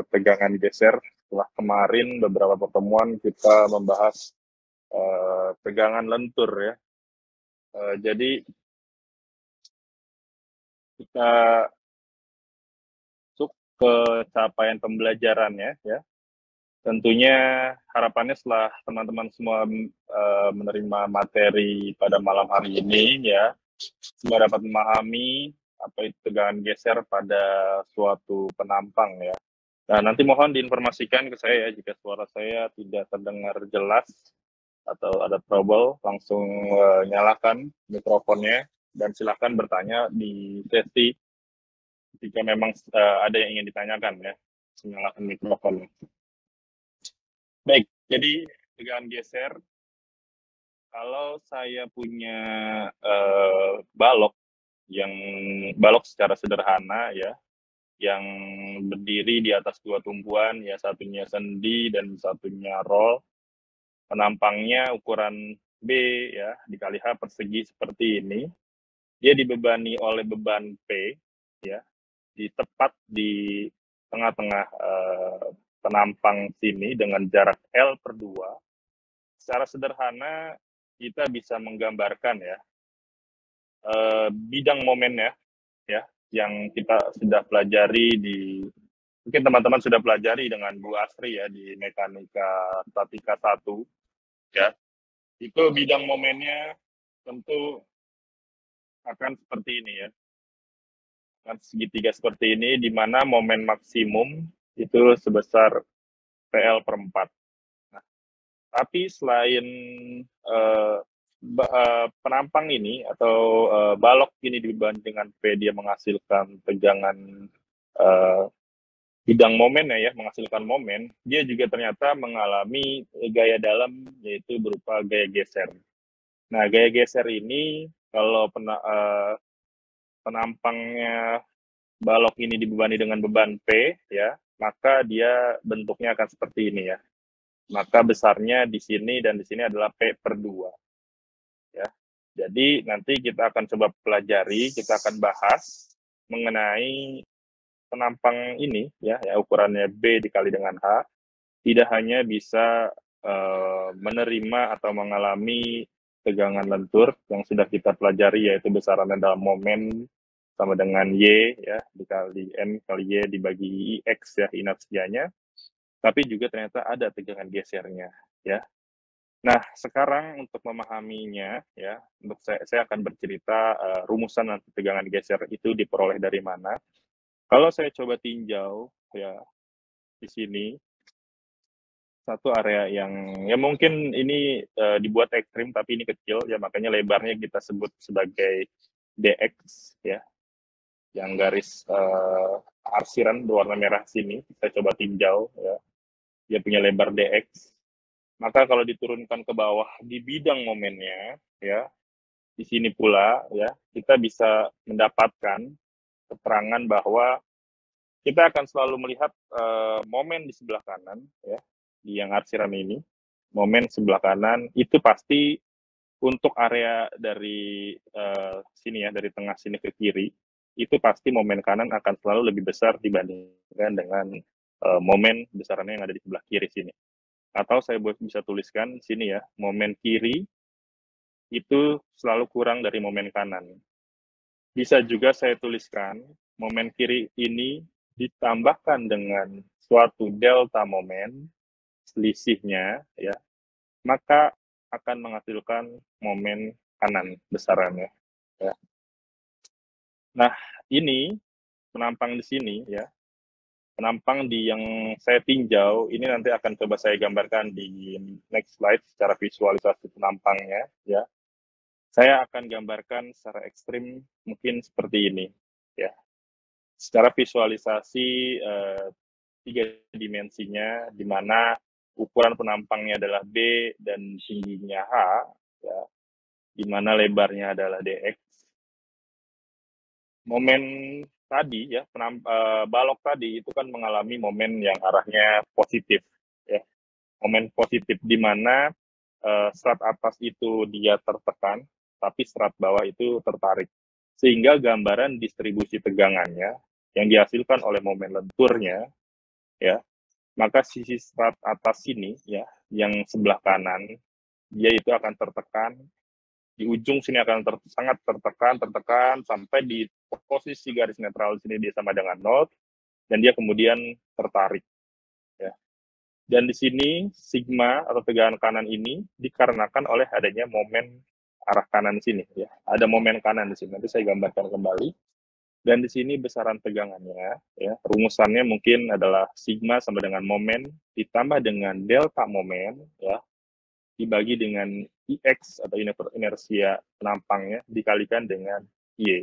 tegangan geser. Setelah kemarin beberapa pertemuan kita membahas tegangan lentur ya. Jadi kita masuk ke capaian pembelajarannya ya. Tentunya harapannya setelah teman-teman semua menerima materi pada malam hari ini ya, semua dapat memahami apa itu tegangan geser pada suatu penampang ya. Nah, nanti mohon diinformasikan ke saya ya jika suara saya tidak terdengar jelas atau ada trouble, langsung nyalakan mikrofonnya dan silakan bertanya di sesi jika memang ada yang ingin ditanyakan ya, nyalakan mikrofonnya. Baik, jadi tegangan geser, kalau saya punya balok secara sederhana ya, yang berdiri di atas dua tumpuan, ya satunya sendi dan satunya roll, penampangnya ukuran B ya dikali H persegi seperti ini, dia dibebani oleh beban P ya, tepat di tengah-tengah penampang sini dengan jarak L/2. Secara sederhana kita bisa menggambarkan ya bidang momennya ya yang kita sudah pelajari mungkin teman-teman sudah pelajari dengan Bu Asri ya di mekanika statika 1 ya. Itu bidang momennya tentu akan seperti ini ya. Akan segitiga seperti ini di mana momen maksimum itu sebesar PL/4. Nah, tapi selain penampang ini atau balok ini dibanding dengan P dia menghasilkan tegangan bidang momen ya, menghasilkan momen, dia juga ternyata mengalami gaya dalam yaitu berupa gaya geser. Nah, gaya geser ini kalau penampangnya balok ini dibebani dengan beban P ya, maka dia bentuknya akan seperti ini ya. Maka besarnya di sini dan di sini adalah P/2 ya. Jadi nanti kita akan coba pelajari, kita akan bahas mengenai penampang ini ya ukurannya B dikali dengan H tidak hanya bisa menerima atau mengalami tegangan lentur yang sudah kita pelajari yaitu besarannya dalam momen sama dengan Y ya dikali M kali Y dibagi X ya inersianya, tapi juga ternyata ada tegangan gesernya ya. Nah, sekarang untuk memahaminya ya, untuk saya akan bercerita rumusan nanti tegangan geser itu diperoleh dari mana. Kalau saya coba tinjau ya di sini satu area yang ya mungkin ini dibuat ekstrim tapi ini kecil ya makanya lebarnya kita sebut sebagai DX ya. Yang garis arsiran berwarna merah sini saya coba tinjau ya. Dia punya lebar DX. Maka kalau diturunkan ke bawah di bidang momennya ya di sini pula ya kita bisa mendapatkan keterangan bahwa kita akan selalu melihat momen di sebelah kanan ya di yang arsiran ini, momen sebelah kanan itu pasti untuk area dari sini ya dari tengah sini ke kiri itu pasti momen kanan akan selalu lebih besar dibandingkan dengan momen besarannya yang ada di sebelah kiri sini. Atau saya bisa tuliskan sini ya, momen kiri itu selalu kurang dari momen kanan. Bisa juga saya tuliskan, momen kiri ini ditambahkan dengan suatu delta momen, selisihnya, ya, maka akan menghasilkan momen kanan besarannya. Ya. Nah, ini penampang di sini, ya, penampang yang saya tinjau, ini nanti akan coba saya gambarkan di next slide secara visualisasi penampangnya. Ya. Saya akan gambarkan secara ekstrim mungkin seperti ini. Ya. Secara visualisasi 3 dimensinya, di mana ukuran penampangnya adalah B dan tingginya H, ya, di mana lebarnya adalah DX. Momen tadi ya balok tadi itu kan mengalami momen yang arahnya positif ya, momen positif di mana serat atas itu dia tertekan tapi serat bawah itu tertarik sehingga gambaran distribusi tegangannya yang dihasilkan oleh momen lenturnya ya, maka sisi strat atas sini ya, yang sebelah kanan, dia itu akan tertekan, di ujung sini akan sangat tertekan sampai di posisi garis netral sini dia sama dengan nol, dan dia kemudian tertarik ya. Dan di sini sigma atau tegangan kanan ini dikarenakan oleh adanya momen arah kanan sini ya. Ada momen kanan di sini. Nanti saya gambarkan kembali. Dan di sini besaran tegangannya ya, rumusannya mungkin adalah sigma sama dengan momen ditambah dengan delta momen ya, dibagi dengan IX atau inersia penampangnya dikalikan dengan Y.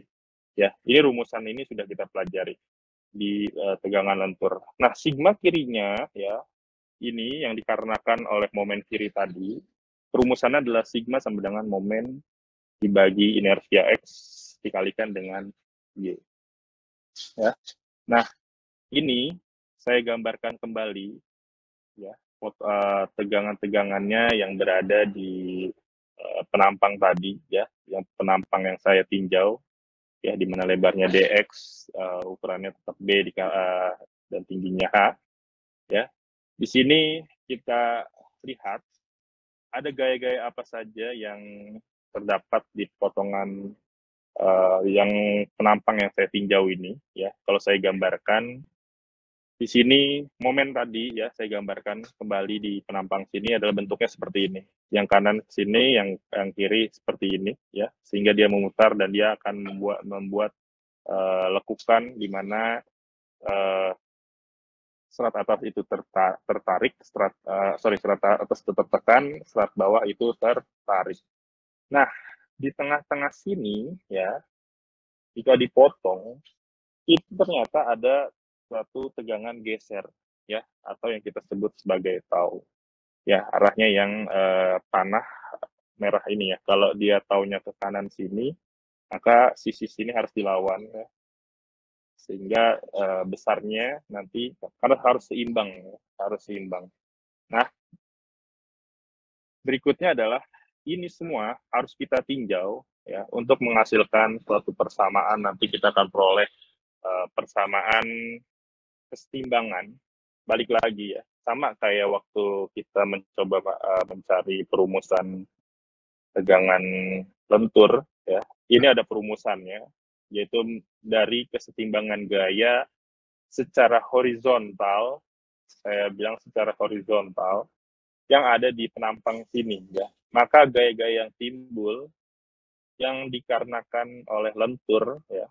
Ya, ini rumusan ini sudah kita pelajari di tegangan lentur. Nah, sigma kirinya ya, ini yang dikarenakan oleh momen kiri tadi, rumusannya adalah sigma sama dengan momen dibagi inersia X dikalikan dengan Y. Ya. Nah, ini saya gambarkan kembali ya, tegangan-tegangannya yang berada di penampang tadi ya, yang penampang yang saya tinjau ya, di mana lebarnya dx, ukurannya tetap b dan tingginya h ya. Di sini kita lihat ada gaya-gaya apa saja yang terdapat di potongan yang penampang yang saya tinjau ini ya. Kalau saya gambarkan di sini momen tadi ya, saya gambarkan kembali di penampang sini adalah bentuknya seperti ini. Yang kanan sini, yang kiri seperti ini ya, sehingga dia memutar dan dia akan membuat lekukan di mana serat atas itu tertarik, serat atas itu tertekan, serat bawah itu tertarik. Nah, di tengah-tengah sini ya, jika dipotong itu ternyata ada suatu tegangan geser ya, atau yang kita sebut sebagai tau ya, arahnya yang panah merah ini ya. Kalau dia taunya ke kanan sini, maka sisi sini harus dilawan ya, sehingga besarnya nanti karena harus seimbang ya, harus seimbang. Nah, berikutnya adalah ini semua harus kita tinjau ya, untuk menghasilkan suatu persamaan. Nanti kita akan peroleh persamaan kesetimbangan. Balik lagi ya, sama kayak waktu kita mencoba mencari perumusan tegangan lentur ya. Ini ada perumusannya, yaitu dari kesetimbangan gaya secara horizontal, saya bilang secara horizontal, yang ada di penampang sini ya. Maka gaya-gaya yang timbul yang dikarenakan oleh lentur ya,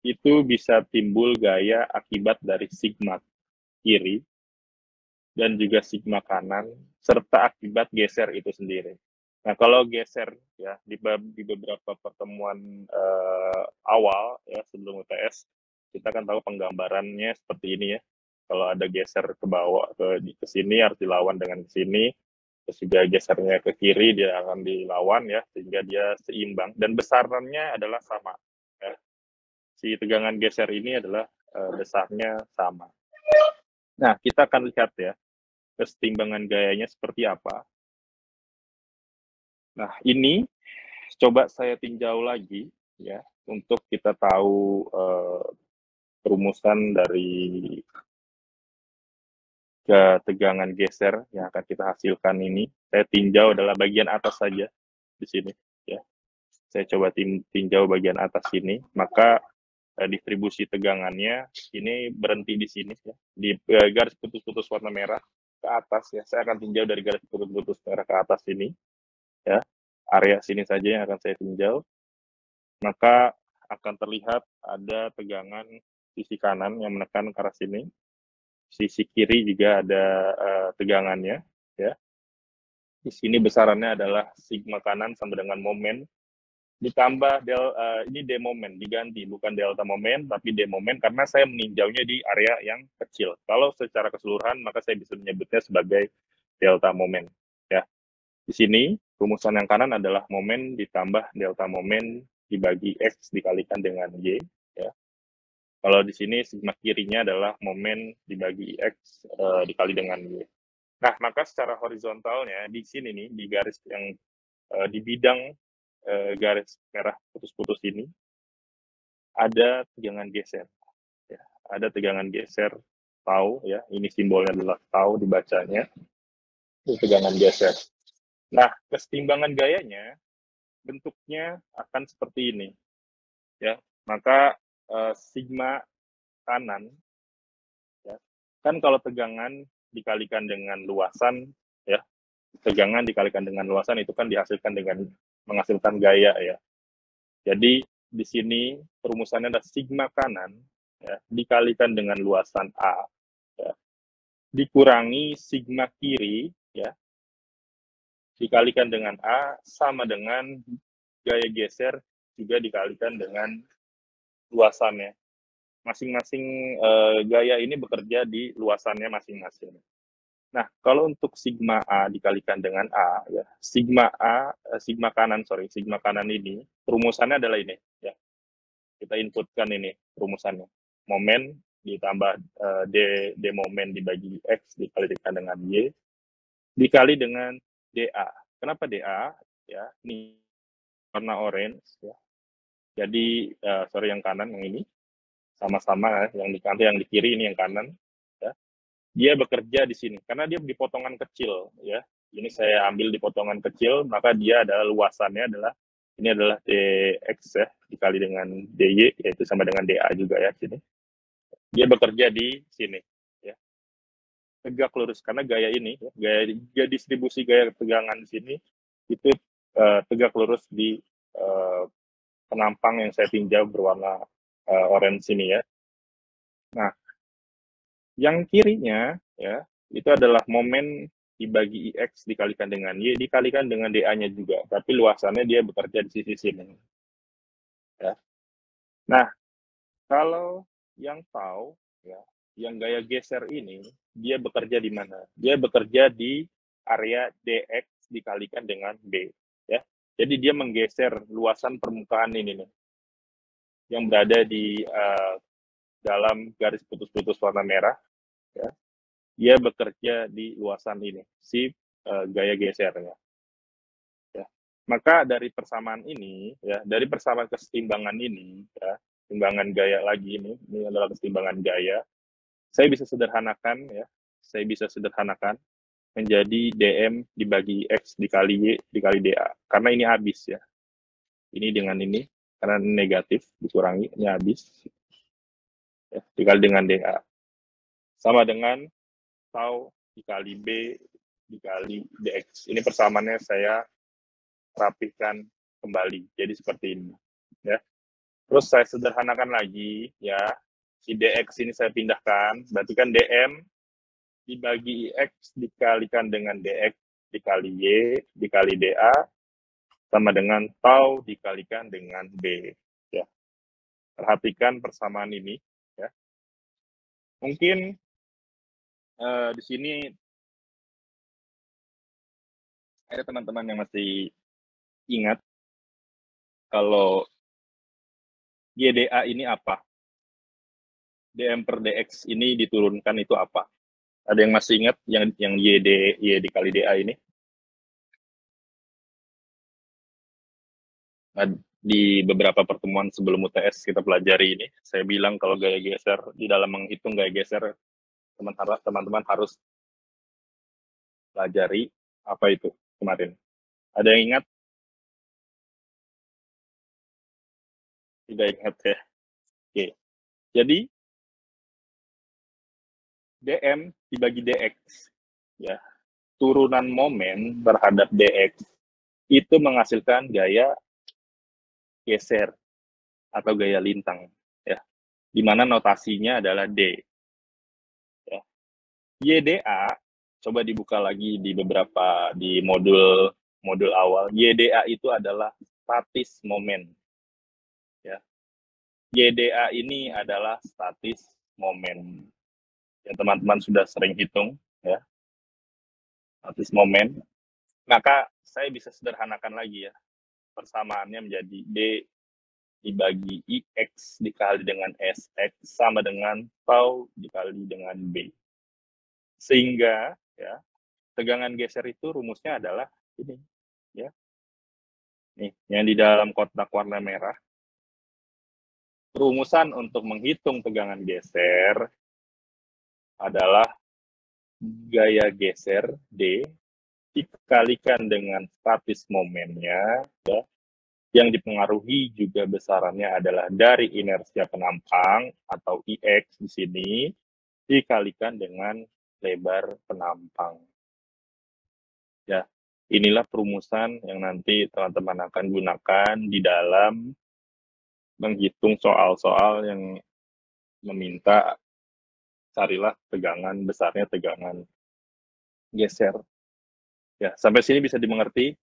itu bisa timbul gaya akibat dari sigma kiri dan juga sigma kanan serta akibat geser itu sendiri. Nah, kalau geser ya di beberapa pertemuan awal ya sebelum UTS, kita kan tahu penggambarannya seperti ini ya. Kalau ada geser ke bawah ke sini harus dilawan dengan ke sini, terus juga gesernya ke kiri dia akan dilawan ya, sehingga dia seimbang dan besarannya adalah sama ya. Si tegangan geser ini adalah besarnya sama. Nah, kita akan lihat ya kesetimbangan gayanya seperti apa. Nah, ini coba saya tinjau lagi ya untuk kita tahu perumusan dari ketegangan geser yang akan kita hasilkan ini. Saya tinjau adalah bagian atas saja di sini ya. Saya coba tinjau bagian atas sini, maka distribusi tegangannya ini berhenti di sini ya, di garis putus-putus warna merah ke atas ya. Saya akan tinjau dari garis putus-putus merah ke atas ini ya. Area sini saja yang akan saya tinjau. Maka akan terlihat ada tegangan sisi kanan yang menekan ke arah sini. Sisi kiri juga ada tegangannya ya. Di sini besarannya adalah sigma kanan sama dengan momen ditambah ini D momen diganti, bukan delta momen tapi D momen, karena saya meninjaunya di area yang kecil. Kalau secara keseluruhan maka saya bisa menyebutnya sebagai delta momen ya. Di sini rumusan yang kanan adalah momen ditambah delta momen dibagi X dikalikan dengan Y ya. Kalau di sini sigma kirinya adalah momen dibagi X dikali dengan Y. Nah, maka secara horizontalnya di sini nih, di garis yang di bidang garis merah putus-putus ini, ada tegangan geser. Ya. Ada tegangan geser tau ya, ini simbolnya adalah tau dibacanya, itu tegangan geser. Nah, kesetimbangan gayanya bentuknya akan seperti ini ya. Maka sigma kanan ya. Kan kalau tegangan dikalikan dengan luasan ya, tegangan dikalikan dengan luasan itu kan dihasilkan dengan menghasilkan gaya ya. Jadi di sini perumusannya ada sigma kanan ya, dikalikan dengan luasan A ya, dikurangi sigma kiri ya, dikalikan dengan A sama dengan gaya geser juga dikalikan dengan luasannya. Masing-masing gaya ini bekerja di luasannya masing-masing. Nah, kalau untuk sigma A dikalikan dengan A, ya, sigma kanan ini, perumusannya adalah ini, ya. Kita inputkan ini perumusannya. Momen ditambah D momen dibagi X dikalikan dengan Y, dikali dengan DA. Kenapa DA? Ya, ini warna orange, ya. Jadi, yang kanan, yang ini, sama-sama, yang di kiri ini yang kanan, ya. Dia bekerja di sini karena dia di potongan kecil ya. Ini saya ambil di potongan kecil, maka dia adalah luasannya adalah ini adalah dx ya dikali dengan dy yaitu sama dengan da juga ya sini. Dia bekerja di sini ya. Tegak lurus karena gaya ini ya, gaya distribusi gaya tegangan di sini itu tegak lurus di penampang yang saya tinjau berwarna orange ini ya. Nah, yang kirinya ya itu adalah momen dibagi IX dikalikan dengan Y dikalikan dengan DA-nya juga, tapi luasannya dia bekerja di sisi sini. Ya. Nah, kalau yang tahu ya, yang gaya geser ini dia bekerja di mana? Dia bekerja di area DX dikalikan dengan B ya. Jadi dia menggeser luasan permukaan ini nih yang berada di dalam garis putus-putus warna merah ya. Dia bekerja di luasan ini, si gaya gesernya. Ya. Maka dari persamaan ini, ya, dari persamaan kesetimbangan ini, ya, kesetimbangan gaya lagi ini adalah kesetimbangan gaya. Saya bisa sederhanakan menjadi dm dibagi x dikali y dikali da. Karena ini habis ya. Ini dengan ini, karena negatif dikurangi, ini habis. Ya, dikali dengan da. Sama dengan tau dikali B dikali dx. Ini persamaannya saya rapihkan kembali. Jadi seperti ini. Ya. Terus saya sederhanakan lagi. Ya. Si dx ini saya pindahkan. Berarti kan dm dibagi x dikalikan dengan dx dikali y dikali da sama dengan tau dikalikan dengan b. Ya. Perhatikan persamaan ini. Ya. Mungkin di sini ada teman-teman yang masih ingat kalau YDA ini apa? DM per DX ini diturunkan itu apa? Ada yang masih ingat yang Y dikali DA ini? Nah, di beberapa pertemuan sebelum UTS kita pelajari ini, saya bilang kalau gaya geser, di dalam menghitung gaya geser, teman-teman harus pelajari apa itu kemarin. Ada yang ingat? Tidak ingat ya? Oke. Jadi, DM dibagi DX, ya, turunan momen terhadap DX itu menghasilkan gaya geser atau gaya lintang, ya, di mana notasinya adalah D. Ya. YDA coba dibuka lagi di beberapa di modul awal. YDA itu adalah statis momen. Ya. YDA ini adalah statis momen. Ya, teman-teman sudah sering hitung, ya. Statis momen. Maka saya bisa sederhanakan lagi ya. Persamaannya menjadi D dibagi IX dikali dengan SX sama dengan tau dikali dengan B. Sehingga ya, tegangan geser itu rumusnya adalah ini ya. Nih, yang di dalam kotak warna merah. Rumusan untuk menghitung tegangan geser adalah gaya geser D dikalikan dengan statis momennya, ya, yang dipengaruhi juga besarannya adalah dari inersia penampang atau IX di sini dikalikan dengan lebar penampang. Ya, inilah perumusan yang nanti teman-teman akan gunakan di dalam menghitung soal-soal yang meminta carilah tegangan besarnya tegangan geser. Ya, sampai sini bisa dimengerti.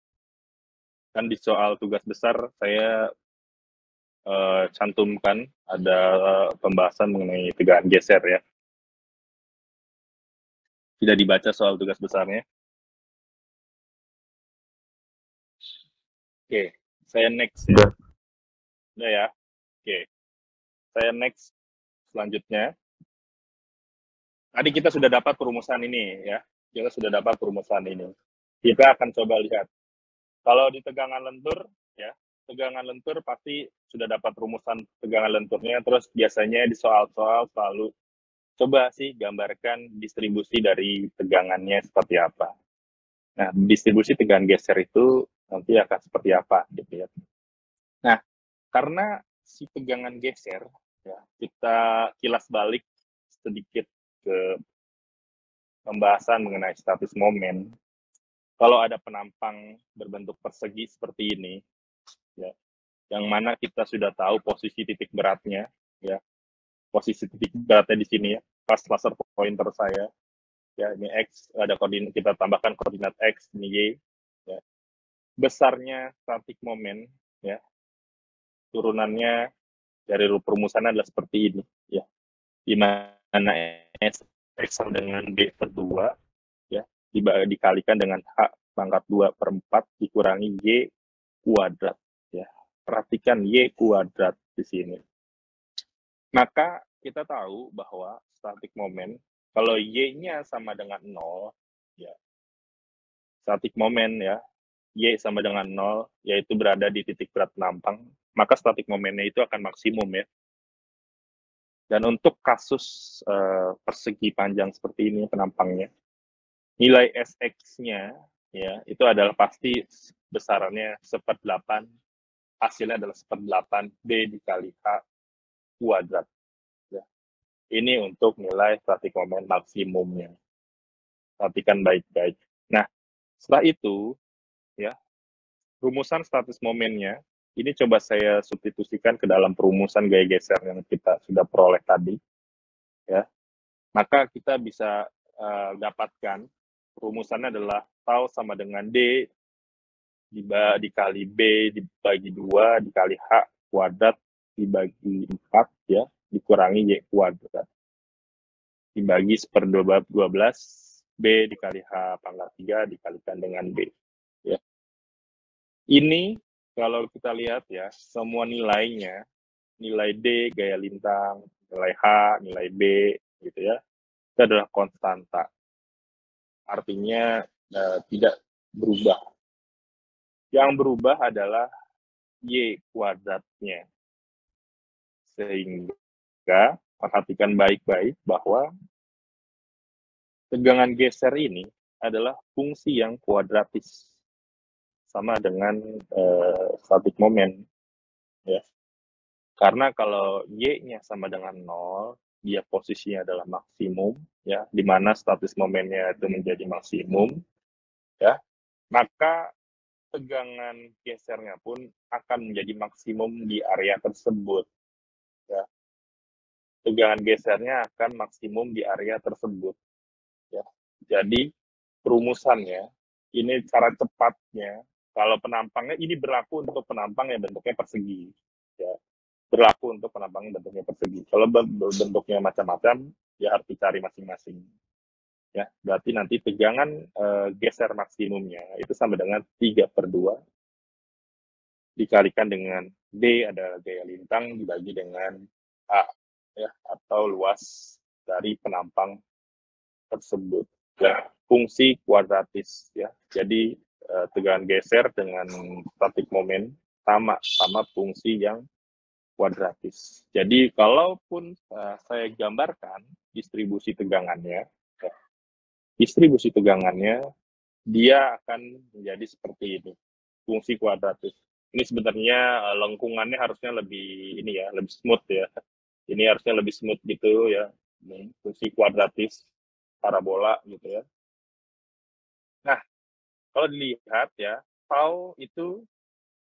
Kan di soal tugas besar saya cantumkan ada pembahasan mengenai tegangan geser ya. Tidak dibaca soal tugas besarnya. Oke, saya next ya. Udah ya. Oke, saya next selanjutnya. Tadi kita sudah dapat perumusan ini ya. Kita sudah dapat perumusan ini. Kita akan coba lihat. Kalau di tegangan lentur ya, tegangan lentur pasti sudah dapat rumusan tegangan lenturnya, terus biasanya di soal-soal selalu coba sih gambarkan distribusi dari tegangannya seperti apa. Nah, distribusi tegangan geser itu nanti akan seperti apa gitu ya. Nah, karena si tegangan geser ya, kita kilas balik sedikit ke pembahasan mengenai status momen. Kalau ada penampang berbentuk persegi seperti ini, ya, yang mana kita sudah tahu posisi titik beratnya, ya, posisi titik beratnya di sini ya, pas laser pointer saya, ya ini X, ada koordinat, kita tambahkan koordinat X, ini Y, ya. Besarnya static moment, ya, turunannya dari perumusannya adalah seperti ini, ya, di mana X sama dengan B per 2, ya, dikalikan dengan H pangkat 2 per 4 dikurangi Y kuadrat, ya. Perhatikan Y kuadrat di sini. Maka kita tahu bahwa static moment, kalau Y-nya sama dengan 0, ya, static moment ya, Y sama dengan 0, yaitu berada di titik berat penampang, maka static momennya itu akan maksimum ya. Dan untuk kasus persegi panjang seperti ini penampangnya, nilai Sx-nya ya itu adalah pasti besarannya 1/8, hasilnya adalah 1/8 B dikali H kuadrat. Ya. Ini untuk nilai static moment maksimumnya. Perhatikan baik-baik. Nah, setelah itu, ya, rumusan status momennya, ini coba saya substitusikan ke dalam perumusan gaya geser yang kita sudah peroleh tadi. Ya. Maka kita bisa dapatkan rumusannya adalah tau sama dengan D dikali B dibagi 2 dikali H kuadrat dibagi 4 ya dikurangi Y kuadrat dibagi 1/12 B dikali H pangkat 3 dikalikan dengan B ya. Ini kalau kita lihat ya semua nilainya, nilai D gaya lintang, nilai H, nilai B gitu ya, itu adalah konstanta. Artinya tidak berubah. Yang berubah adalah Y kuadratnya. Sehingga perhatikan baik-baik bahwa tegangan geser ini adalah fungsi yang kuadratis sama dengan static moment ya. Karena kalau Y-nya sama dengan 0, dia posisinya adalah maksimum ya, di mana status momennya itu menjadi maksimum ya. Maka tegangan gesernya pun akan menjadi maksimum di area tersebut ya. Tegangan gesernya akan maksimum di area tersebut ya. Jadi perumusannya ini cara cepatnya kalau penampangnya ini berlaku untuk penampang yang bentuknya persegi ya. Berlaku untuk penampang yang bentuknya persegi. Kalau bentuknya macam-macam ya harus dicari masing-masing. Ya, berarti nanti tegangan geser maksimumnya itu sama dengan 3/2 dikalikan dengan D adalah gaya lintang dibagi dengan A ya atau luas dari penampang tersebut. Ya, fungsi kuadratis ya. Jadi tegangan geser dengan static moment sama fungsi yang kuadratis. Jadi kalaupun saya gambarkan distribusi tegangannya, ya, distribusi tegangannya dia akan menjadi seperti ini, fungsi kuadratis. Ini sebenarnya lengkungannya harusnya lebih ini ya, lebih smooth ya. Ini harusnya lebih smooth gitu ya, fungsi kuadratis parabola gitu ya. Nah, kalau dilihat ya, tau itu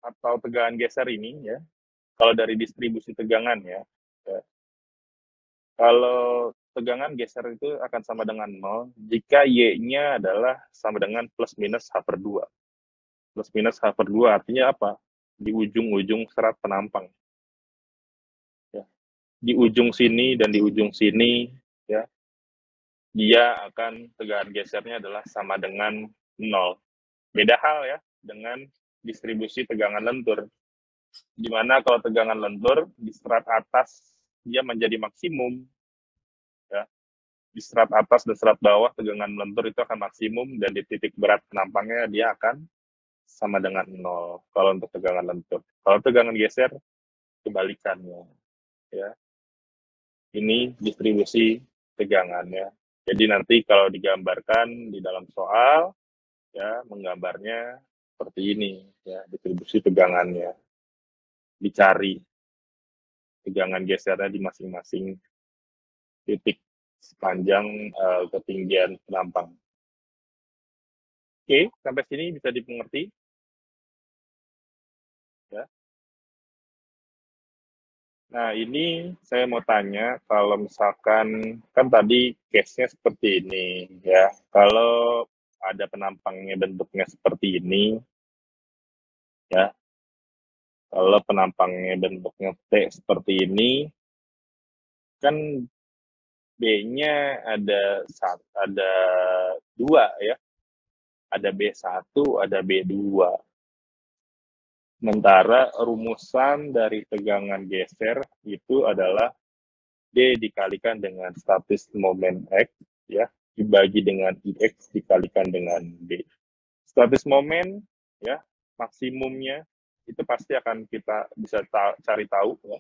atau tegangan geser ini ya, kalau dari distribusi tegangan ya, kalau tegangan geser itu akan sama dengan 0 jika Y-nya adalah sama dengan plus minus H/2. Plus minus H/2 artinya apa? Di ujung-ujung serat penampang. Ya. Di ujung sini dan di ujung sini, ya, dia akan tegangan gesernya adalah sama dengan 0. Beda hal ya dengan distribusi tegangan lentur. Di mana kalau tegangan lentur di serat atas dia menjadi maksimum, ya. Di serat atas dan serat bawah tegangan lentur itu akan maksimum dan di titik berat penampangnya dia akan sama dengan 0 kalau untuk tegangan lentur. Kalau tegangan geser kebalikannya, ya. Ini distribusi tegangannya. Jadi nanti kalau digambarkan di dalam soal, ya menggambarnya seperti ini, ya distribusi tegangannya. Dicari tegangan gesernya di masing-masing titik sepanjang ketinggian penampang. Oke, sampai sini bisa dimengerti? Ya. Nah, ini saya mau tanya, kalau misalkan, kan tadi case-nya seperti ini, ya. Kalau ada penampangnya bentuknya seperti ini, ya. Kalau penampangnya bentuknya T seperti ini, kan B-nya ada 2 ya. Ada B1, ada B2. Sementara rumusan dari tegangan geser itu adalah D dikalikan dengan statis momen X, ya, dibagi dengan IX dikalikan dengan D. Statis momen, ya, maksimumnya itu pasti akan kita bisa cari tahu, ya.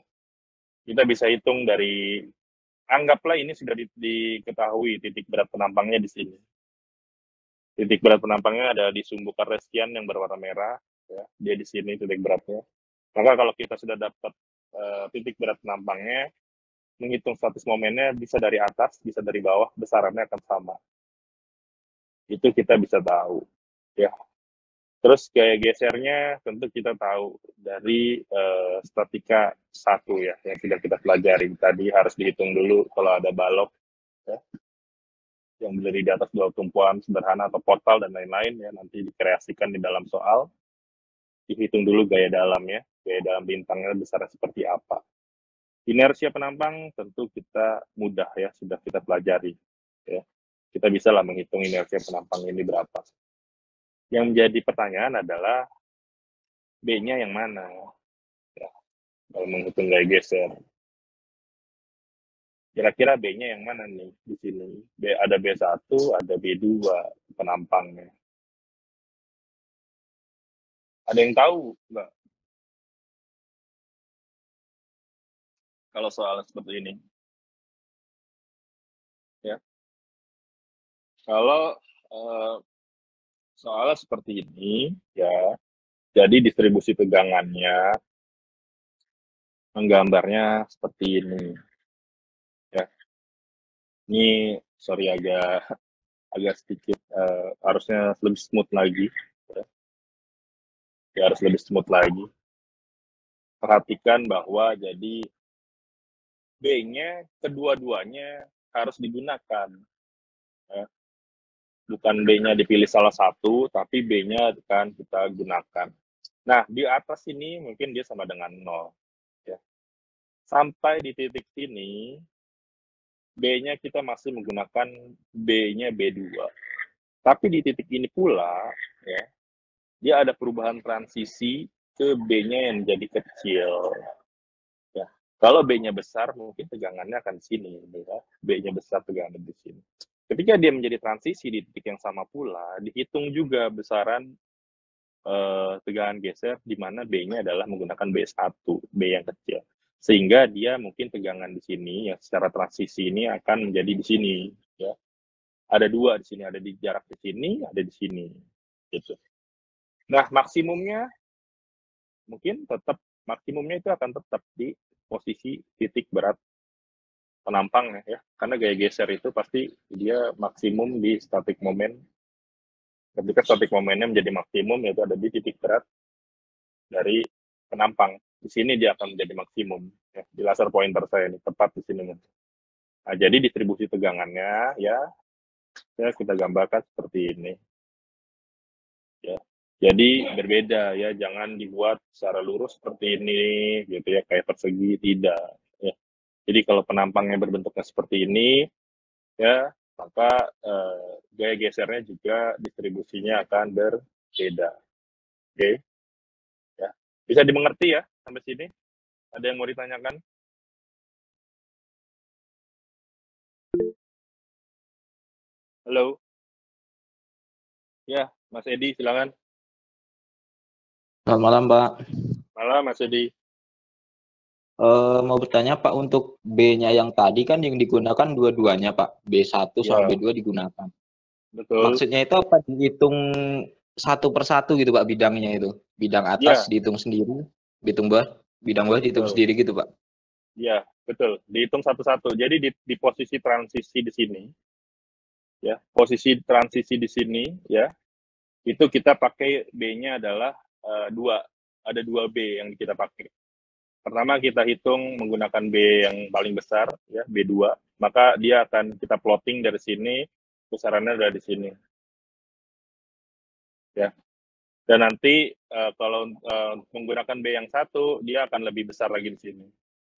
Kita bisa hitung dari, anggaplah ini sudah diketahui titik berat penampangnya di sini. Titik berat penampangnya ada di sumbu kartesian yang berwarna merah, ya, dia di sini titik beratnya. Maka kalau kita sudah dapat titik berat penampangnya, menghitung status momennya bisa dari atas, bisa dari bawah, besarannya akan sama. Itu kita bisa tahu, ya. Terus gaya gesernya tentu kita tahu dari statika 1 ya, yang sudah kita pelajari tadi, harus dihitung dulu kalau ada balok, ya, yang berdiri di atas dua tumpuan sederhana atau portal dan lain-lain, ya, nanti dikreasikan di dalam soal. Dihitung dulu gaya dalamnya, gaya dalam bintangnya besarnya seperti apa. Inersia penampang tentu kita mudah ya, sudah kita pelajari. Ya. Kita bisa lah menghitung inersia penampang ini berapa. Yang menjadi pertanyaan adalah B-nya yang mana? Ya, kalau menghitung gaya geser. Kira-kira B-nya yang mana nih di sini? Ada B1, ada B2 penampangnya. Ada yang tahu nggak? Kalau soalnya seperti ini. Ya. Kalau soalnya seperti ini, ya, jadi distribusi tegangannya menggambarnya seperti ini. Ya. Ini sorry agak sedikit harusnya lebih smooth lagi. Ya, harus lebih smooth lagi. Perhatikan bahwa jadi B-nya kedua-duanya harus digunakan. Ya. Bukan B-nya dipilih salah satu, tapi B-nya akan kita gunakan. Nah, di atas ini mungkin dia sama dengan 0. Ya. Sampai di titik sini, B-nya kita masih menggunakan B-nya B2. Tapi di titik ini pula, ya, dia ada perubahan transisi ke B-nya yang jadi kecil. Ya. Kalau B-nya besar, mungkin tegangannya akan di sini. Ya. B-nya besar, tegangan di sini. Ketika dia menjadi transisi di titik yang sama pula, dihitung juga besaran tegangan geser, di mana B-nya adalah menggunakan B1, B yang kecil. Sehingga dia mungkin tegangan di sini yang secara transisi ini akan menjadi di sini, ya. Ada dua di sini, ada di jarak di sini, ada di sini, gitu. Nah, maksimumnya itu akan tetap di posisi titik berat penampang ya, karena gaya geser itu pasti dia maksimum di static moment. Ketika static momennya menjadi maksimum, yaitu ada di titik berat dari penampang. Di sini dia akan menjadi maksimum. Ya, di laser pointer saya ini tepat di sini. Nah, jadi distribusi tegangannya ya kita gambarkan seperti ini. Ya. Jadi berbeda ya, jangan dibuat secara lurus seperti ini gitu ya, kayak persegi, tidak. Ya. Jadi kalau penampangnya berbentuknya seperti ini, ya maka gaya gesernya juga distribusinya akan berbeda. Oke, ya. Bisa dimengerti ya sampai sini? Ada yang mau ditanyakan? Halo? Ya, Mas Edi, silakan. Selamat malam, Pak. Malam, Mas Edi. Mau bertanya, Pak, untuk B-nya yang tadi kan yang digunakan dua-duanya, Pak. B1 sama Ya, B2 digunakan. betul. Maksudnya itu apa dihitung satu persatu gitu, Pak, bidangnya itu? Bidang atas Ya, dihitung sendiri, bidang bawah dihitung betul. sendiri gitu, Pak. Ya, betul. Dihitung satu-satu. Jadi di posisi transisi di sini, ya, posisi transisi di sini, ya, itu kita pakai B-nya adalah dua. Ada dua B yang kita pakai. Pertama kita hitung menggunakan B yang paling besar, ya, B2. Maka dia akan kita plotting dari sini, besarannya ada di sini. Ya. Dan nanti kalau menggunakan B yang satu, dia akan lebih besar lagi di sini.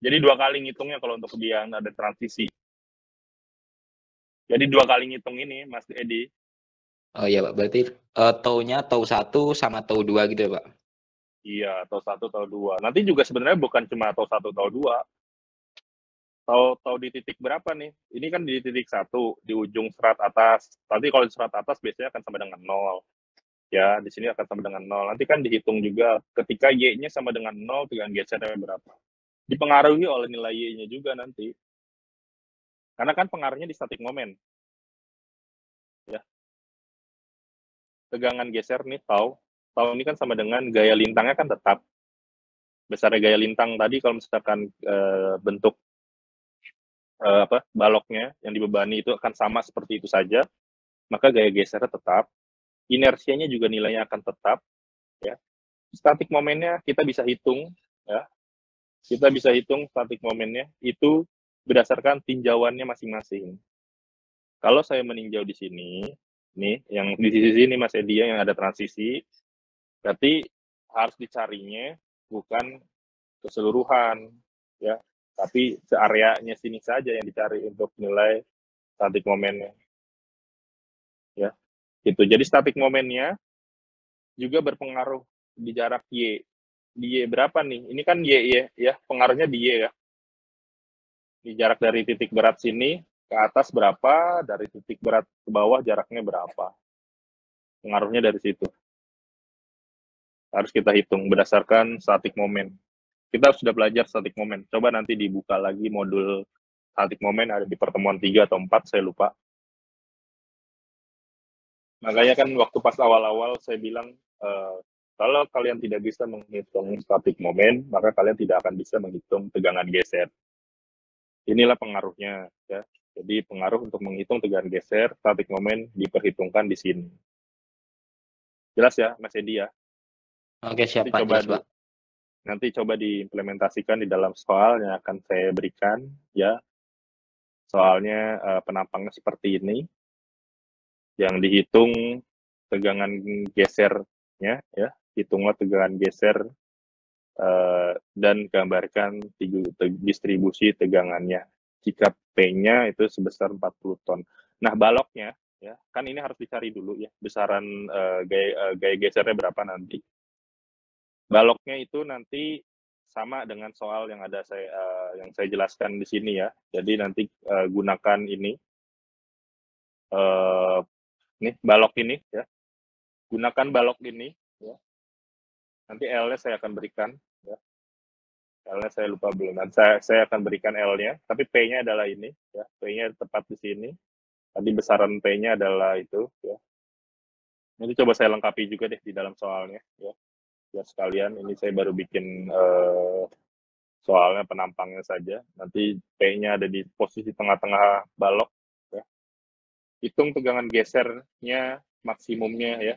Jadi dua kali ngitungnya kalau untuk dia ada transisi. Jadi dua kali ngitung ini, Mas Edi. Oh iya, Pak. Berarti tau-nya tau 1 sama tau 2 gitu ya, Pak? Iya, atau satu atau dua. Nanti juga sebenarnya bukan cuma atau satu atau dua. Tahu di titik berapa nih? Ini kan di titik satu, di ujung serat atas. Nanti kalau di serat atas biasanya akan sama dengan nol. Ya, di sini akan sama dengan nol. Nanti kan dihitung juga ketika Y-nya sama dengan nol, dengan gesernya berapa. Dipengaruhi oleh nilai Y-nya juga nanti. Karena kan pengaruhnya di static moment. Ya, tegangan geser nih, tau. Tau ini kan sama dengan gaya lintangnya kan tetap. Besarnya gaya lintang tadi kalau misalkan bentuk baloknya yang dibebani itu akan sama seperti itu saja, maka gaya gesernya tetap, inersianya juga nilainya akan tetap, ya. Static momennya kita bisa hitung, ya. Kita bisa hitung static momennya itu berdasarkan tinjauannya masing-masing. Kalau saya meninjau di sini, nih, yang di sisi sini Mas Edi yang ada transisi, berarti harus dicarinya bukan keseluruhan, ya, tapi seareanya sini saja yang dicari untuk nilai static momennya, ya. Gitu. Jadi static momennya juga berpengaruh di jarak Y. Di Y berapa nih? Ini kan Y ya, pengaruhnya di Y ya. Di jarak dari titik berat sini ke atas berapa, dari titik berat ke bawah jaraknya berapa. Pengaruhnya dari situ. Harus kita hitung berdasarkan static moment. Kita sudah belajar static moment. Coba nanti dibuka lagi modul static moment ada di pertemuan 3 atau 4, saya lupa. Makanya kan waktu pas awal-awal saya bilang, kalau kalian tidak bisa menghitung static moment, maka kalian tidak akan bisa menghitung tegangan geser. Inilah pengaruhnya, ya. Jadi pengaruh untuk menghitung tegangan geser, static moment diperhitungkan di sini. Jelas ya, Mas Edi ya? Oke, siap, Nanti Pak. coba Jelas, Pak. nanti coba diimplementasikan di dalam soal yang akan saya berikan, ya. Soalnya penampangnya seperti ini, yang dihitung tegangan gesernya, ya. Hitunglah tegangan geser dan gambarkan distribusi tegangannya. Jika P-nya itu sebesar 40 ton. Nah, baloknya, ya, kan ini harus dicari dulu ya, besaran gaya gesernya berapa nanti. Baloknya itu nanti sama dengan soal yang yang saya jelaskan di sini ya. Jadi nanti gunakan ini, balok ini ya. Gunakan balok ini, ya. Nanti L-nya saya akan berikan, ya. L-nya saya lupa belum. Nanti saya akan berikan L-nya, tapi P-nya adalah ini, ya. P-nya tepat di sini. Tadi besaran P-nya adalah itu, ya. Nanti coba saya lengkapi juga deh di dalam soalnya, ya. Biar sekalian, ini saya baru bikin soalnya penampangnya saja. Nanti P-nya ada di posisi tengah-tengah balok, ya. Hitung tegangan gesernya maksimumnya ya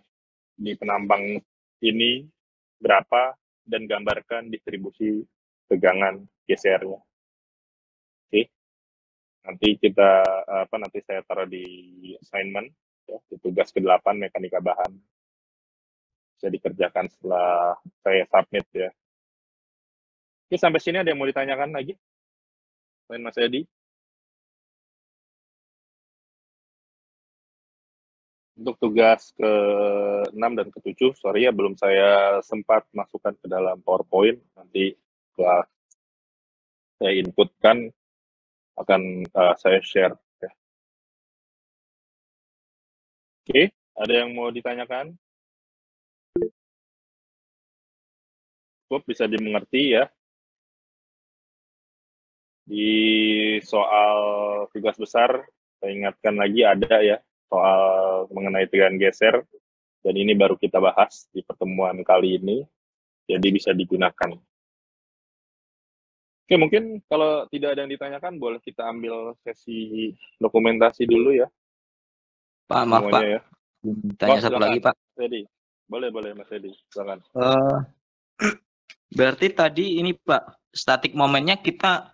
di penampang ini berapa dan gambarkan distribusi tegangan gesernya. Oke. Nanti kita nanti saya taruh di assignment ya, di tugas ke-8 mekanika bahan. Bisa dikerjakan setelah saya submit ya. Oke, sampai sini ada yang mau ditanyakan lagi? Selain Mas Edi? Untuk tugas ke-6 dan ke-7, sorry ya belum saya sempat masukkan ke dalam PowerPoint. Nanti setelah saya inputkan akan saya share. Ya. Oke, ada yang mau ditanyakan? Cukup bisa dimengerti ya. Di soal tugas besar, saya ingatkan lagi ada ya, soal mengenai tegangan geser, dan ini baru kita bahas di pertemuan kali ini, jadi bisa digunakan. Oke, mungkin kalau tidak ada yang ditanyakan, boleh kita ambil sesi dokumentasi dulu ya. Pak, maaf Pak, semuanya ya. tanya satu lagi Pak. Mas Edi. Boleh Mas Edi, silakan. Berarti tadi ini Pak, statik momennya kita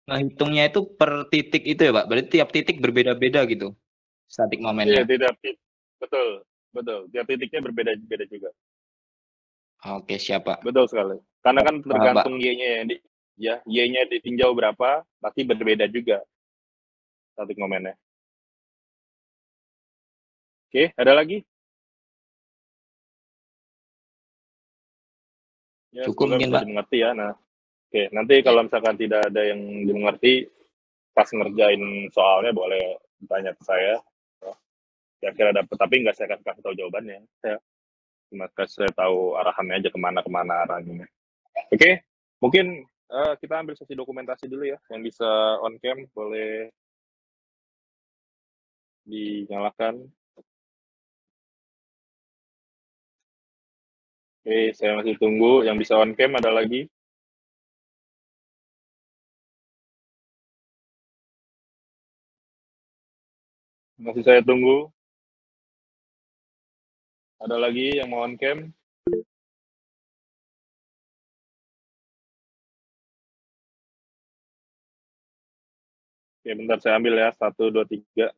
ngehitungnya itu per titik itu ya Pak? Berarti tiap titik berbeda-beda gitu statik momennya? Iya, tidak. Betul. Tiap titiknya berbeda-beda juga. Oke, siap Pak. Betul sekali. Karena kan tergantung Y-nya ya. Y-nya ditinjau berapa, pasti berbeda juga statik momennya. Oke, ada lagi? Ya, cukup mungkin bisa Pak. dimengerti ya. Nah, oke, nanti kalau misalkan tidak ada yang dimengerti, pas ngerjain soalnya boleh tanya ke saya. Kira-kira dapat, tapi nggak saya kasih tahu jawabannya. Saya cuma kasih saya tahu arahannya aja kemana arahnya. Oke, mungkin kita ambil sesi dokumentasi dulu ya. Yang bisa on cam boleh dinyalakan. Oke, saya masih tunggu. Yang bisa on cam ada lagi? Masih saya tunggu. Ada lagi yang mau on cam? Oke, bentar saya ambil ya. 1, 2, 3.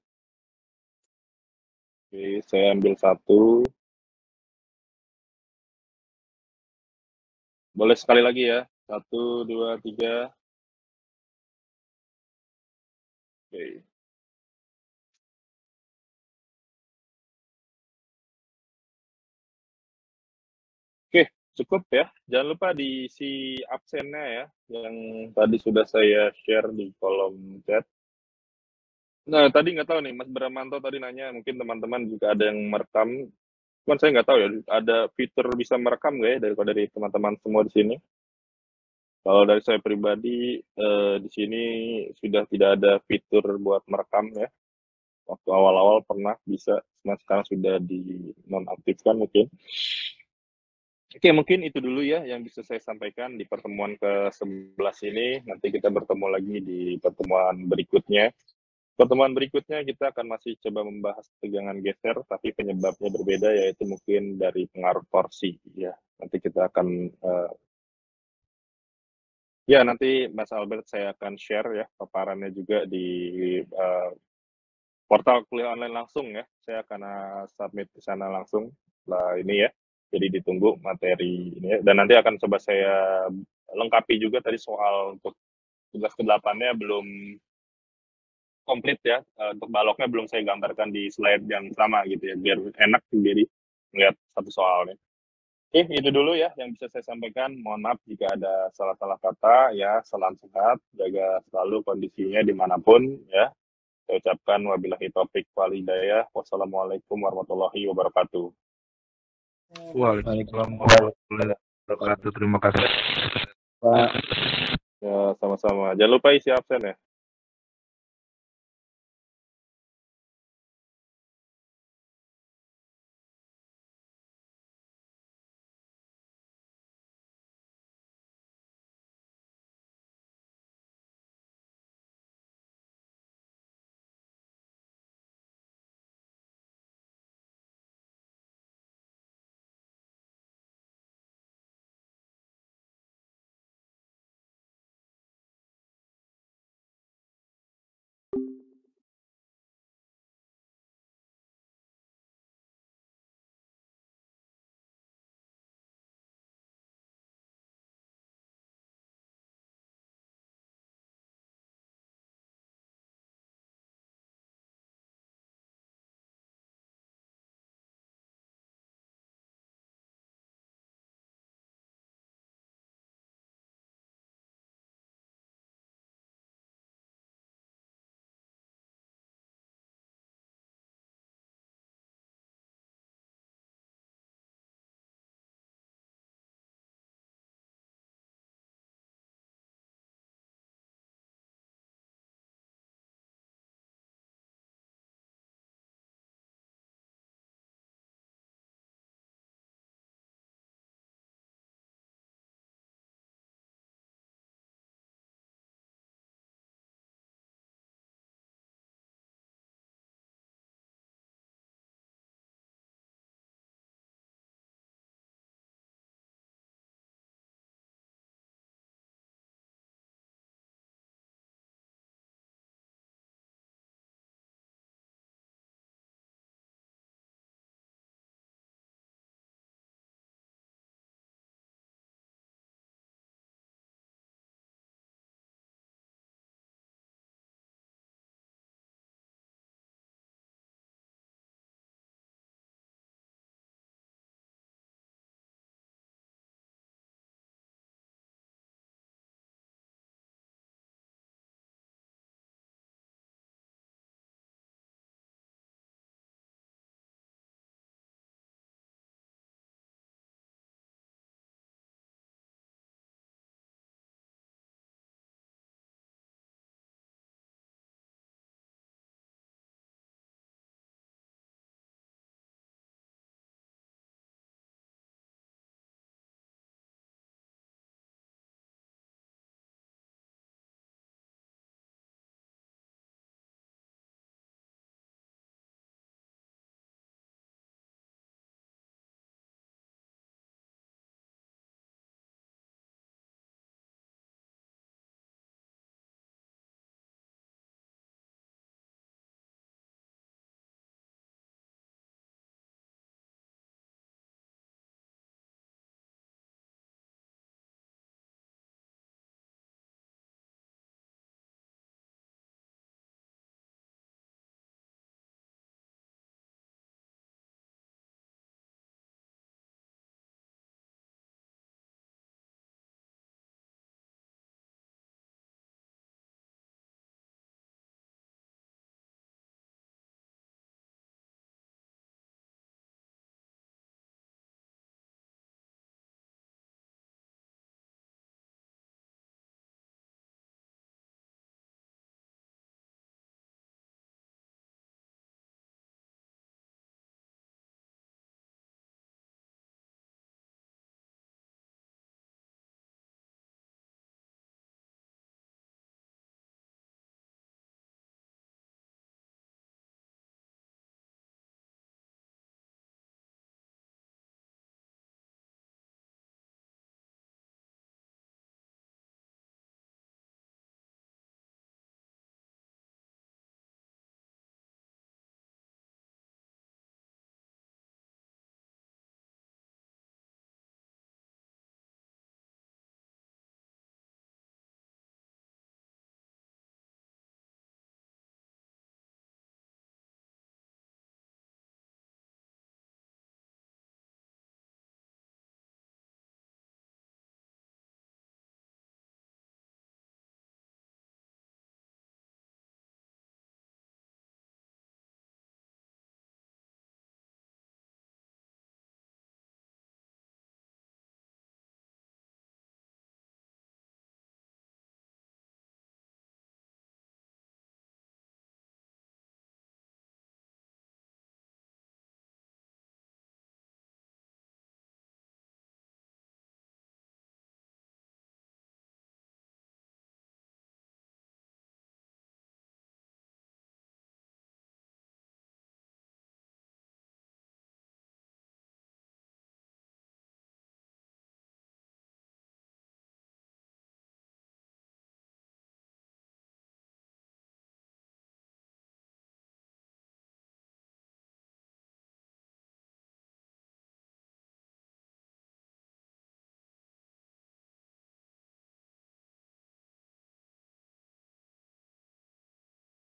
Oke, saya ambil 1. Boleh sekali lagi ya. 1, 2, 3. Oke. Oke, cukup ya. Jangan lupa diisi absennya ya, yang tadi sudah saya share di kolom chat. Nah, tadi nggak tahu nih, Mas Bramanto tadi nanya, mungkin teman-teman juga ada yang merekam. Cuman saya nggak tahu ya, ada fitur bisa merekam nggak ya dari teman-teman semua di sini? Kalau dari saya pribadi, di sini sudah tidak ada fitur buat merekam ya. Waktu awal-awal pernah bisa, nah sekarang sudah dinonaktifkan mungkin. Oke, mungkin itu dulu ya yang bisa saya sampaikan di pertemuan ke-11 ini. Nanti kita bertemu lagi di pertemuan berikutnya. Pertemuan berikutnya kita akan masih coba membahas tegangan geser, tapi penyebabnya berbeda, yaitu mungkin dari pengaruh torsi. Ya, nanti kita akan ya nanti Mas Albert saya akan share ya paparannya juga di portal kuliah online langsung ya. Saya akan submit ke sana langsung setelah ini ya. Jadi ditunggu materi ini ya. Dan nanti akan coba saya lengkapi juga tadi soal untuk tugas ke-8-nya belum komplit ya. Untuk baloknya belum saya gambarkan di slide yang sama gitu ya. Biar enak jadi melihat satu soalnya. Oke, itu dulu ya yang bisa saya sampaikan. Mohon maaf jika ada salah-salah kata ya. Salam sehat, jaga selalu kondisinya dimanapun ya. Saya ucapkan wabillahi taufik wal hidayah. Wassalamualaikum warahmatullahi wabarakatuh. Waalaikumsalam warahmatullahi wabarakatuh. Terima kasih. Pak. Ya, sama-sama. Jangan lupa isi absen ya.